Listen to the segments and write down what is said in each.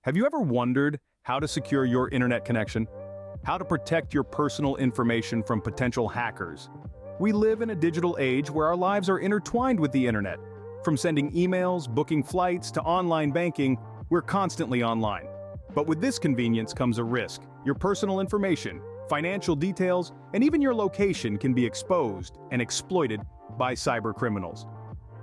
Have you ever wondered how to secure your internet connection? How to protect your personal information from potential hackers? We live in a digital age where our lives are intertwined with the internet. From sending emails, booking flights, to online banking, we're constantly online. But with this convenience comes a risk. Your personal information, financial details, and even your location can be exposed and exploited by cyber criminals.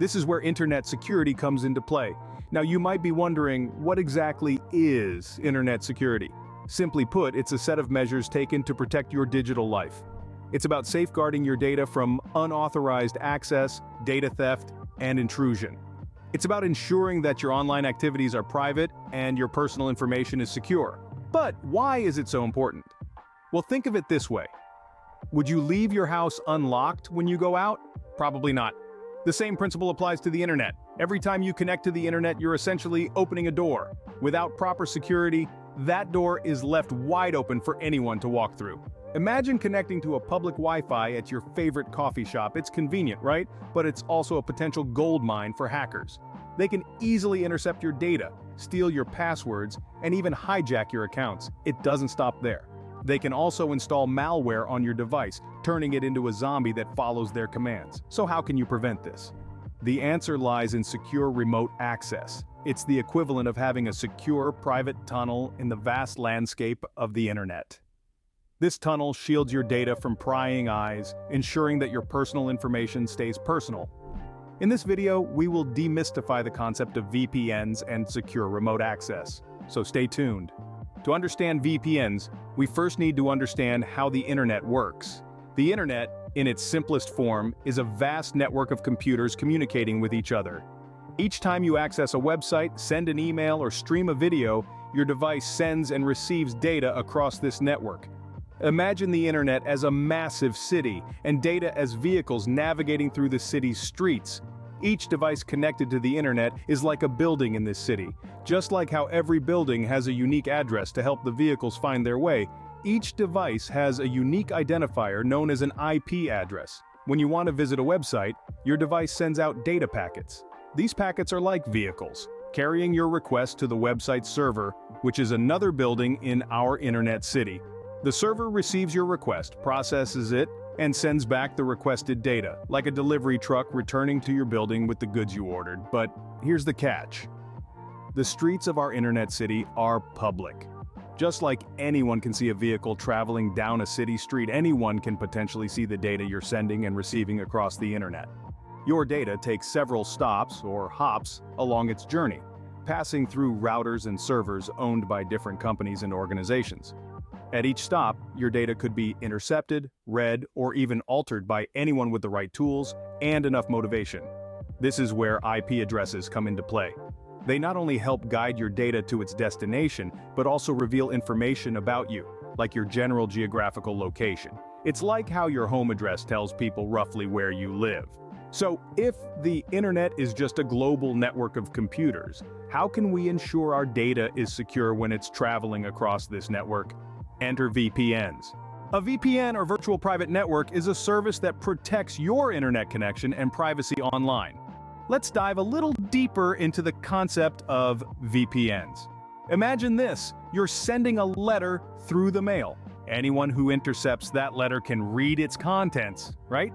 This is where internet security comes into play. Now you might be wondering, what exactly is internet security? Simply put, it's a set of measures taken to protect your digital life. It's about safeguarding your data from unauthorized access, data theft, and intrusion. It's about ensuring that your online activities are private and your personal information is secure. But why is it so important? Well, think of it this way. Would you leave your house unlocked when you go out? Probably not. The same principle applies to the internet. Every time you connect to the internet, you're essentially opening a door. Without proper security, that door is left wide open for anyone to walk through. Imagine connecting to a public Wi-Fi at your favorite coffee shop. It's convenient, right? But it's also a potential gold mine for hackers. They can easily intercept your data, steal your passwords, and even hijack your accounts. It doesn't stop there. They can also install malware on your device, turning it into a zombie that follows their commands. So how can you prevent this? The answer lies in secure remote access. It's the equivalent of having a secure private tunnel in the vast landscape of the internet. This tunnel shields your data from prying eyes, ensuring that your personal information stays personal. In this video, we will demystify the concept of VPNs and secure remote access. So stay tuned. To understand VPNs, we first need to understand how the internet works. The internet, in its simplest form, is a vast network of computers communicating with each other. Each time you access a website, send an email, or stream a video, your device sends and receives data across this network. Imagine the internet as a massive city, and data as vehicles navigating through the city's streets. Each device connected to the internet is like a building in this city. Just like how every building has a unique address to help the vehicles find their way, each device has a unique identifier known as an IP address. When you want to visit a website, your device sends out data packets. These packets are like vehicles, carrying your request to the website server, which is another building in our internet city. The server receives your request, processes it, and sends back the requested data, like a delivery truck returning to your building with the goods you ordered. But here's the catch. The streets of our internet city are public. Just like anyone can see a vehicle traveling down a city street, anyone can potentially see the data you're sending and receiving across the internet. Your data takes several stops, or hops, along its journey, passing through routers and servers owned by different companies and organizations. At each stop, your data could be intercepted, read, or even altered by anyone with the right tools and enough motivation. This is where IP addresses come into play. They not only help guide your data to its destination, but also reveal information about you, like your general geographical location. It's like how your home address tells people roughly where you live. So, if the internet is just a global network of computers, how can we ensure our data is secure when it's traveling across this network? Enter VPNs. A VPN, or virtual private network, is a service that protects your internet connection and privacy online. Let's dive a little deeper into the concept of VPNs. Imagine this: you're sending a letter through the mail. Anyone who intercepts that letter can read its contents, right?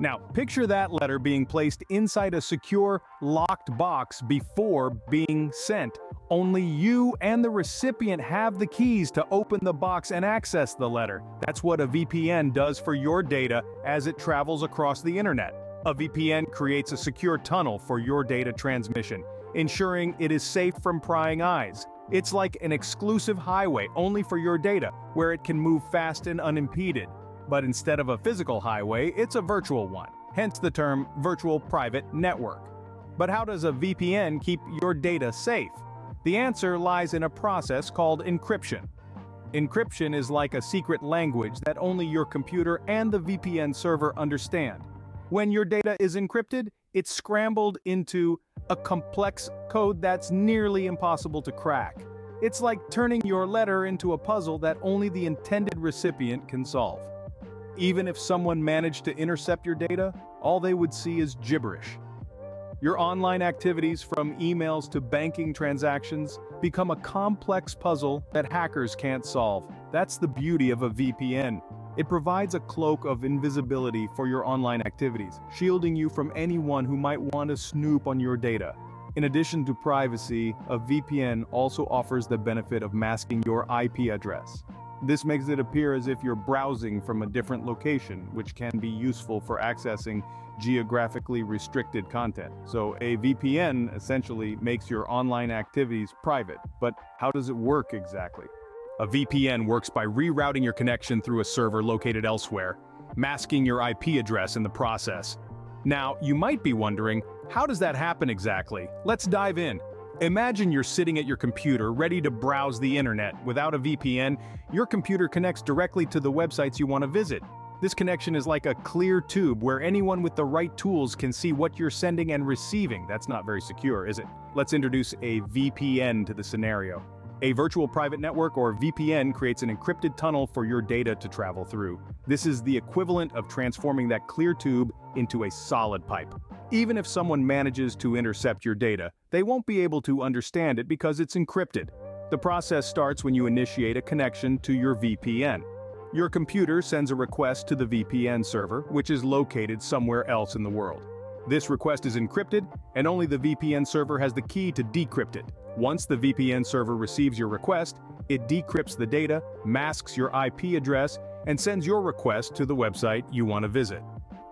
Now, picture that letter being placed inside a secure, locked box before being sent. Only you and the recipient have the keys to open the box and access the letter. That's what a VPN does for your data as it travels across the internet. A VPN creates a secure tunnel for your data transmission, ensuring it is safe from prying eyes. It's like an exclusive highway only for your data, where it can move fast and unimpeded. But instead of a physical highway, it's a virtual one, hence the term virtual private network. But how does a VPN keep your data safe? The answer lies in a process called encryption. Encryption is like a secret language that only your computer and the VPN server understand. When your data is encrypted, it's scrambled into a complex code that's nearly impossible to crack. It's like turning your letter into a puzzle that only the intended recipient can solve. Even if someone managed to intercept your data, all they would see is gibberish. Your online activities, from emails to banking transactions, become a complex puzzle that hackers can't solve. That's the beauty of a VPN. It provides a cloak of invisibility for your online activities, shielding you from anyone who might want to snoop on your data. In addition to privacy, a VPN also offers the benefit of masking your IP address. This makes it appear as if you're browsing from a different location, which can be useful for accessing geographically restricted content. So a VPN essentially makes your online activities private. But how does it work exactly? A VPN works by rerouting your connection through a server located elsewhere, masking your IP address in the process. Now, you might be wondering, how does that happen exactly? Let's dive in. Imagine you're sitting at your computer ready to browse the internet. Without a VPN, your computer connects directly to the websites you want to visit. This connection is like a clear tube where anyone with the right tools can see what you're sending and receiving. That's not very secure, is it? Let's introduce a VPN to the scenario. A virtual private network, or VPN, creates an encrypted tunnel for your data to travel through. This is the equivalent of transforming that clear tube into a solid pipe. Even if someone manages to intercept your data, they won't be able to understand it because it's encrypted. The process starts when you initiate a connection to your VPN. Your computer sends a request to the VPN server, which is located somewhere else in the world. This request is encrypted, and only the VPN server has the key to decrypt it. Once the VPN server receives your request, it decrypts the data, masks your IP address, and sends your request to the website you want to visit.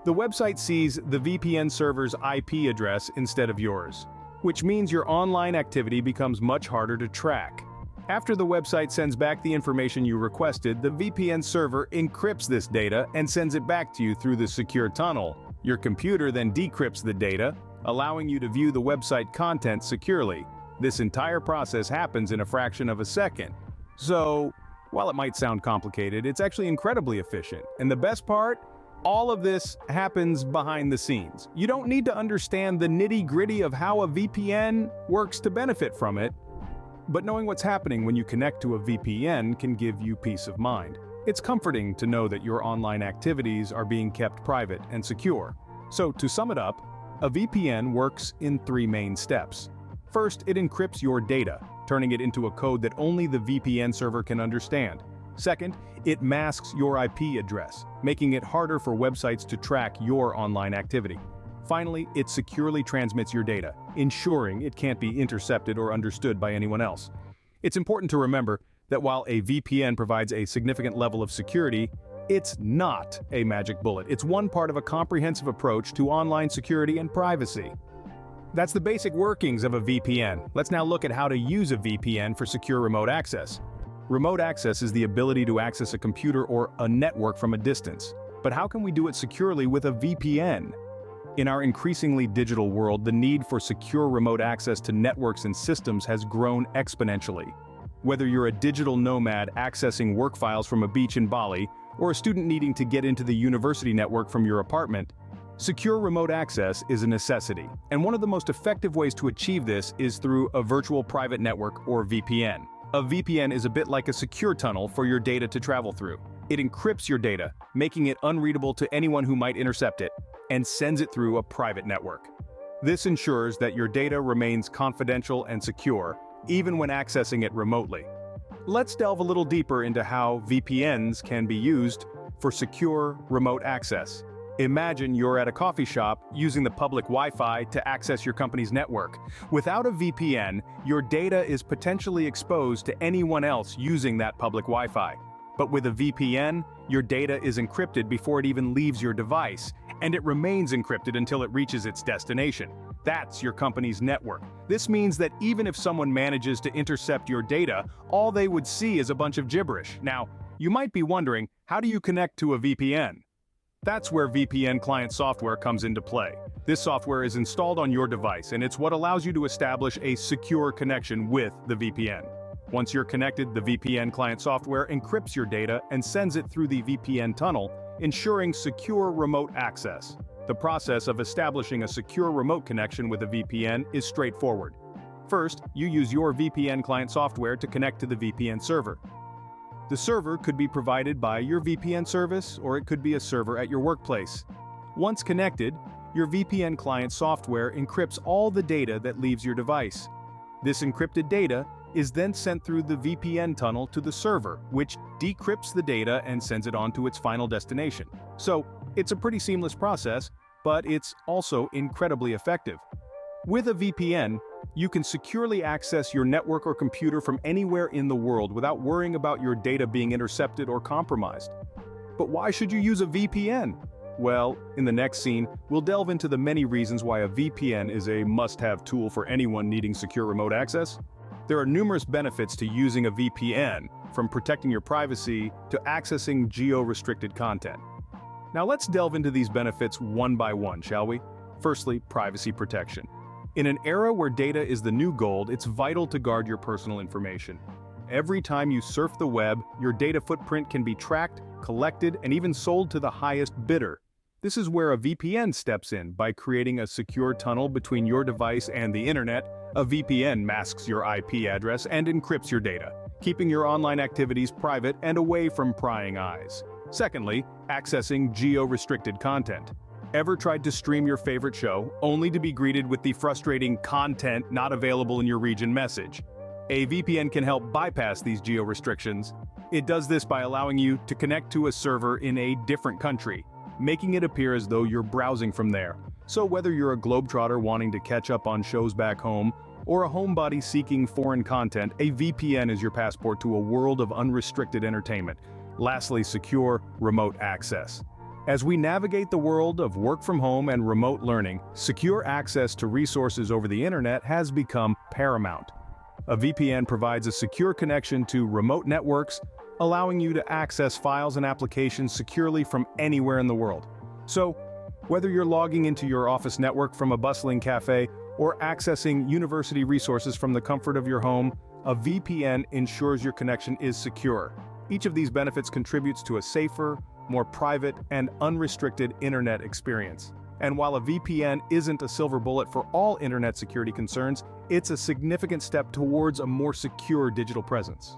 The website sees the VPN server's IP address instead of yours, which means your online activity becomes much harder to track. After the website sends back the information you requested, the VPN server encrypts this data and sends it back to you through the secure tunnel. Your computer then decrypts the data, allowing you to view the website content securely. This entire process happens in a fraction of a second. So, while it might sound complicated, it's actually incredibly efficient. And the best part? All of this happens behind the scenes. You don't need to understand the nitty-gritty of how a VPN works to benefit from it, but knowing what's happening when you connect to a VPN can give you peace of mind. It's comforting to know that your online activities are being kept private and secure. So, to sum it up, a VPN works in 3 main steps. First, it encrypts your data, turning it into a code that only the VPN server can understand. Second, it masks your IP address, making it harder for websites to track your online activity. Finally, it securely transmits your data, ensuring it can't be intercepted or understood by anyone else. It's important to remember that while a VPN provides a significant level of security, it's not a magic bullet. It's one part of a comprehensive approach to online security and privacy. That's the basic workings of a VPN. Let's now look at how to use a VPN for secure remote access. Remote access is the ability to access a computer or a network from a distance. But how can we do it securely with a VPN? In our increasingly digital world, the need for secure remote access to networks and systems has grown exponentially. Whether you're a digital nomad accessing work files from a beach in Bali, or a student needing to get into the university network from your apartment, secure remote access is a necessity. And one of the most effective ways to achieve this is through a virtual private network, or VPN. A VPN is a bit like a secure tunnel for your data to travel through. It encrypts your data, making it unreadable to anyone who might intercept it, and sends it through a private network. This ensures that your data remains confidential and secure, even when accessing it remotely. Let's delve a little deeper into how VPNs can be used for secure remote access. Imagine you're at a coffee shop using the public Wi-Fi to access your company's network. Without a VPN, your data is potentially exposed to anyone else using that public Wi-Fi. But with a VPN, your data is encrypted before it even leaves your device, and it remains encrypted until it reaches its destination. That's your company's network. This means that even if someone manages to intercept your data, all they would see is a bunch of gibberish. Now, you might be wondering, how do you connect to a VPN? That's where VPN client software comes into play. This software is installed on your device, and it's what allows you to establish a secure connection with the VPN. Once you're connected, the VPN client software encrypts your data and sends it through the VPN tunnel, ensuring secure remote access. The process of establishing a secure remote connection with a VPN is straightforward. First, you use your VPN client software to connect to the VPN server. The server could be provided by your VPN service, or it could be a server at your workplace. Once connected, your VPN client software encrypts all the data that leaves your device. This encrypted data is then sent through the VPN tunnel to the server, which decrypts the data and sends it on to its final destination. So, it's a pretty seamless process, but it's also incredibly effective. With a VPN, you can securely access your network or computer from anywhere in the world without worrying about your data being intercepted or compromised. But why should you use a VPN? Well, in the next scene, we'll delve into the many reasons why a VPN is a must-have tool for anyone needing secure remote access. There are numerous benefits to using a VPN, from protecting your privacy to accessing geo-restricted content. Now let's delve into these benefits one by one, shall we? Firstly, privacy protection. In an era where data is the new gold, it's vital to guard your personal information. Every time you surf the web, your data footprint can be tracked, collected, and even sold to the highest bidder. This is where a VPN steps in by creating a secure tunnel between your device and the internet. A VPN masks your IP address and encrypts your data, keeping your online activities private and away from prying eyes. Secondly, accessing geo-restricted content. Ever tried to stream your favorite show, only to be greeted with the frustrating "content not available in your region" message? A VPN can help bypass these geo-restrictions. It does this by allowing you to connect to a server in a different country, making it appear as though you're browsing from there. So whether you're a globetrotter wanting to catch up on shows back home, or a homebody seeking foreign content, a VPN is your passport to a world of unrestricted entertainment. Lastly, secure remote access. As we navigate the world of work from home and remote learning, secure access to resources over the internet has become paramount. A VPN provides a secure connection to remote networks, allowing you to access files and applications securely from anywhere in the world. So, whether you're logging into your office network from a bustling cafe or accessing university resources from the comfort of your home, a VPN ensures your connection is secure. Each of these benefits contributes to a safer, more private, and unrestricted internet experience. And while a VPN isn't a silver bullet for all internet security concerns, it's a significant step towards a more secure digital presence.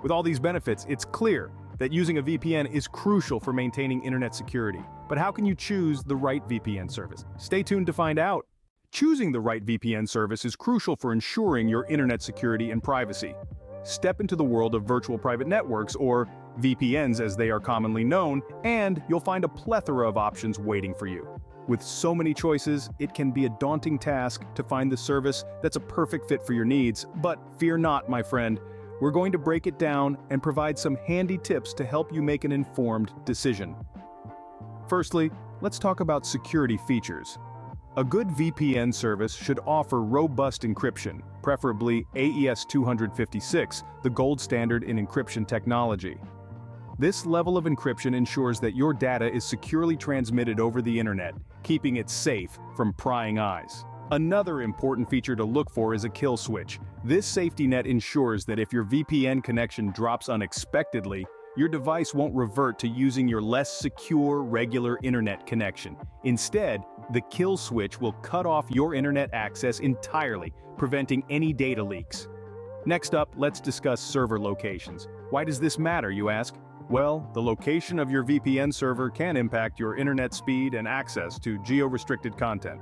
With all these benefits, it's clear that using a VPN is crucial for maintaining internet security. But how can you choose the right VPN service? Stay tuned to find out. Choosing the right VPN service is crucial for ensuring your internet security and privacy. Step into the world of virtual private networks, or VPNs as they are commonly known, and you'll find a plethora of options waiting for you. With so many choices, it can be a daunting task to find the service that's a perfect fit for your needs. But fear not, my friend. We're going to break it down and provide some handy tips to help you make an informed decision. Firstly, let's talk about security features. A good VPN service should offer robust encryption, preferably AES 256, the gold standard in encryption technology. This level of encryption ensures that your data is securely transmitted over the internet, keeping it safe from prying eyes. Another important feature to look for is a kill switch. This safety net ensures that if your VPN connection drops unexpectedly, your device won't revert to using your less secure regular internet connection. Instead, the kill switch will cut off your internet access entirely, preventing any data leaks. Next up, let's discuss server locations. Why does this matter, you ask? Well, the location of your VPN server can impact your internet speed and access to geo-restricted content.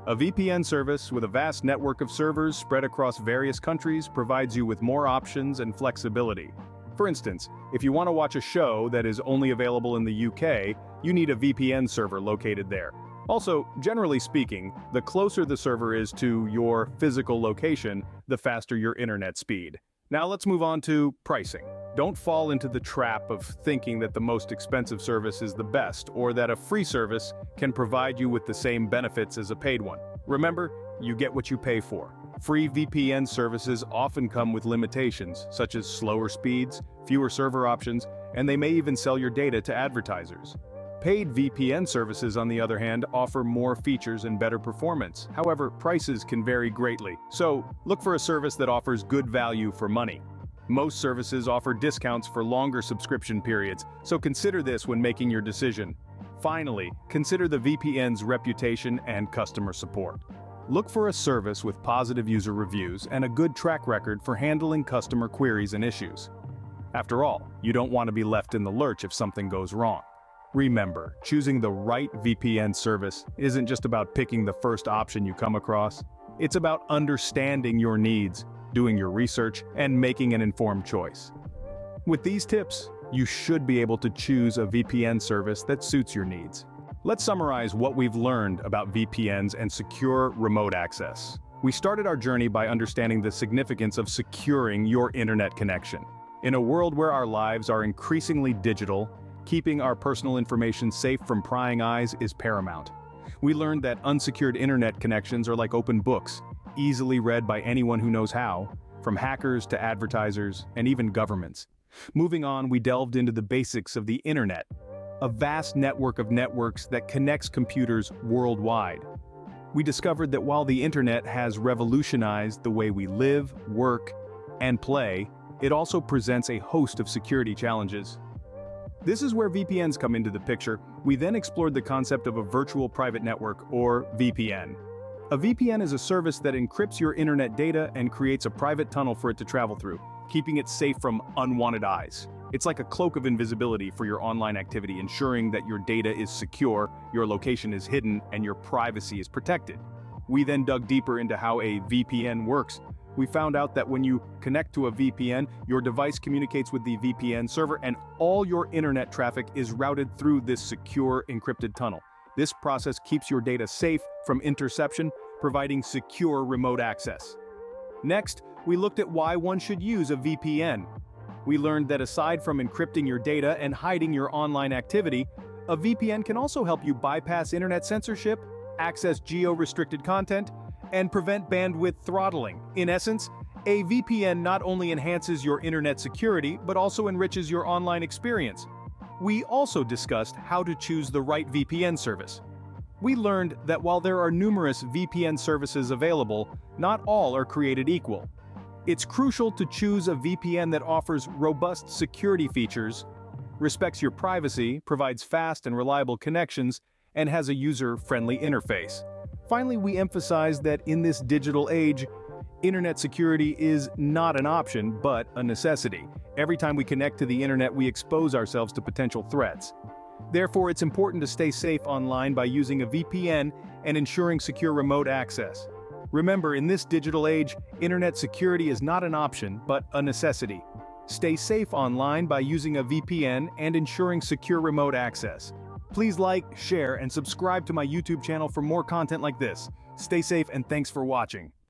A VPN service with a vast network of servers spread across various countries provides you with more options and flexibility. For instance, if you want to watch a show that is only available in the UK, you need a VPN server located there. Also, generally speaking, the closer the server is to your physical location, the faster your internet speed. Now let's move on to pricing. Don't fall into the trap of thinking that the most expensive service is the best, or that a free service can provide you with the same benefits as a paid one. Remember, you get what you pay for. Free VPN services often come with limitations, such as slower speeds, fewer server options, and they may even sell your data to advertisers. Paid VPN services, on the other hand, offer more features and better performance. However, prices can vary greatly, so look for a service that offers good value for money. Most services offer discounts for longer subscription periods, so consider this when making your decision. Finally, consider the VPN's reputation and customer support. Look for a service with positive user reviews and a good track record for handling customer queries and issues. After all, you don't want to be left in the lurch if something goes wrong. Remember, choosing the right VPN service isn't just about picking the first option you come across. It's about understanding your needs, doing your research, and making an informed choice. With these tips, you should be able to choose a VPN service that suits your needs. Let's summarize what we've learned about VPNs and secure remote access. We started our journey by understanding the significance of securing your internet connection. In a world where our lives are increasingly digital, keeping our personal information safe from prying eyes is paramount. We learned that unsecured internet connections are like open books, easily read by anyone who knows how, from hackers to advertisers and even governments. Moving on, we delved into the basics of the internet, a vast network of networks that connects computers worldwide. We discovered that while the internet has revolutionized the way we live, work, and play, it also presents a host of security challenges. This is where VPNs come into the picture. We then explored the concept of a virtual private network, or VPN. A VPN is a service that encrypts your internet data and creates a private tunnel for it to travel through, keeping it safe from unwanted eyes. It's like a cloak of invisibility for your online activity, ensuring that your data is secure, your location is hidden, and your privacy is protected. We then dug deeper into how a VPN works. We found out that when you connect to a VPN, your device communicates with the VPN server and all your internet traffic is routed through this secure encrypted tunnel. This process keeps your data safe from interception, providing secure remote access. Next, we looked at why one should use a VPN. We learned that aside from encrypting your data and hiding your online activity, a VPN can also help you bypass internet censorship, access geo-restricted content, and prevent bandwidth throttling. In essence, a VPN not only enhances your internet security, but also enriches your online experience. We also discussed how to choose the right VPN service. We learned that while there are numerous VPN services available, not all are created equal. It's crucial to choose a VPN that offers robust security features, respects your privacy, provides fast and reliable connections, and has a user-friendly interface. Finally, we emphasize that in this digital age, internet security is not an option, but a necessity. Every time we connect to the internet, we expose ourselves to potential threats. Therefore, it's important to stay safe online by using a VPN and ensuring secure remote access. Remember, in this digital age, internet security is not an option, but a necessity. Stay safe online by using a VPN and ensuring secure remote access. Please like, share, and subscribe to my YouTube channel for more content like this. Stay safe and thanks for watching.